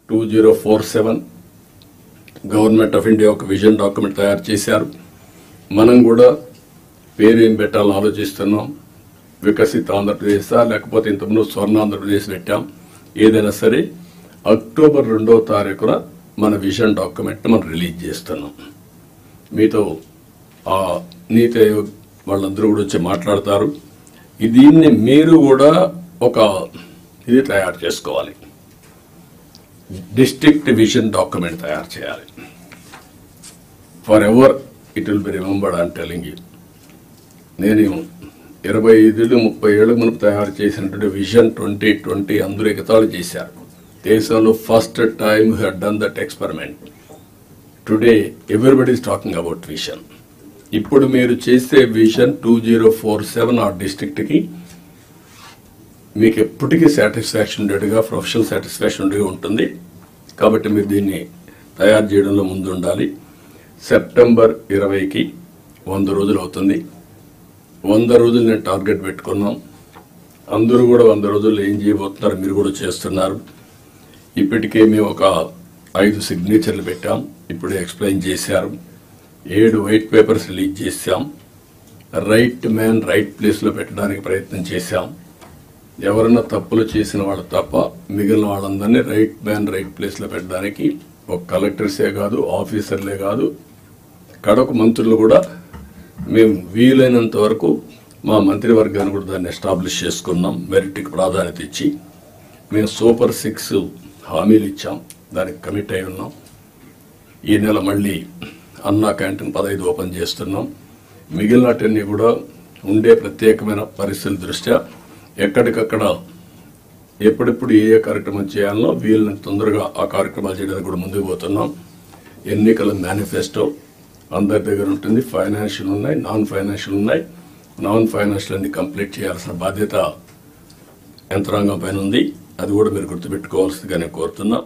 2047 government of India ఒక vision document తయారు చేశారు. మనం కూడా పేరు ఏం పెట్టాలని ఆలోచిస్తున్నాం. వికసిత ఆంధ్రప్రదేశ్ లేకపోతే ఇంతకుముందు స్వర్ణ ఆంధ్రప్రదేశ్ పెట్టాం. ఏదైనా సరే అక్టోబర్ 2వ తారీఖున మన విజన్ డాక్యుమెంట్ మనం రిలీజ్ చేస్తున్నాం. మీతో ఆ నీతి ఆయోగ్ వాళ్ళందరూ కూడా వచ్చి మాట్లాడతారు. దీన్ని మీరు కూడా ఒక ఇది తయారు చేసుకోవాలి. డిస్ట్రిక్ట్ విజన్ డాక్యుమెంట్ తయారు చేయాలి. For ever it will be remembered. I'm telling you. నేను 25-30 ఏళ్ళ మునుపు తయారు చేసినటువంటి విజన్ 2020 అందరూ ఎగతాళి చేశారు. దేశంలో first time who had done that experiment. Today everybody is talking about vision. ఇప్పుడు మీరు చేసే విజన్ 2047 ఆ డిస్ట్రిక్ట్కి మీకు ఎప్పటికీ సాటిస్ఫాక్షన్ ఉండేట్టుగా, ప్రొఫెషనల్ సాటిస్ఫాక్షన్ ఉండేగా ఉంటుంది. కాబట్టి మీరు దీన్ని తయారు చేయడంలో ముందు ఉండాలి. సెప్టెంబర్ 20కి 100 రోజులు అవుతుంది. 100 రోజులు నేను టార్గెట్ పెట్టుకున్నాం. అందరూ కూడా 100 రోజుల్లో ఏం చేయబోతున్నారు మీరు కూడా చేస్తున్నారు. ఇప్పటికే మేము ఒక 5 సిగ్నేచర్లు పెట్టాం. ఇప్పుడే ఎక్స్ప్లెయిన్ చేశారు. 7 వైట్ పేపర్స్ రిలీజ్ చేశాం. రైట్ మ్యాన్ రైట్ ప్లేస్లో పెట్టడానికి ప్రయత్నం చేశాం. ఎవరన్నా తప్పులు చేసిన వాళ్ళు తప్ప మిగిలిన వాళ్ళందరినీ రైట్ మ్యాన్ రైట్ ప్లేస్లో పెట్టడానికి ఒక కలెక్టర్సే కాదు, ఆఫీసర్లే కాదు, కడకు మంత్రులు కూడా మేము వీలైనంత వరకు మా మంత్రివర్గాన్ని కూడా దాన్ని ఎస్టాబ్లిష్ చేసుకున్నాం. మెరిట్కి ప్రాధాన్యత ఇచ్చి మేము సూపర్ 6 హామీలు ఇచ్చాం. దానికి కమిట్ అయి ఉన్నాం. ఈ నెల మళ్ళీ అన్నా క్యాంటీన్ 15 ఓపెన్ చేస్తున్నాం. మిగిలినటన్నీ కూడా ఉండే ప్రత్యేకమైన పరిస్థితుల దృష్ట్యా ఎక్కడికక్కడ ఎప్పుడెప్పుడు ఏ కార్యక్రమం చేయాలనో వీళ్ళని తొందరగా ఆ కార్యక్రమాలు చేయడానికి కూడా ముందుకు పోతున్నాం. ఎన్నికల మేనిఫెస్టో అందరి దగ్గర ఉంటుంది. ఫైనాన్షియల్ ఉన్నాయి, నాన్ ఫైనాన్షియల్ ఉన్నాయి. నాన్ ఫైనాన్షియల్ అన్ని కంప్లీట్ చేయాల్సిన బాధ్యత యంత్రాంగం పైన ఉంది. అది కూడా మీరు గుర్తుపెట్టుకోవాల్సిందిగా నేను కోరుతున్నా.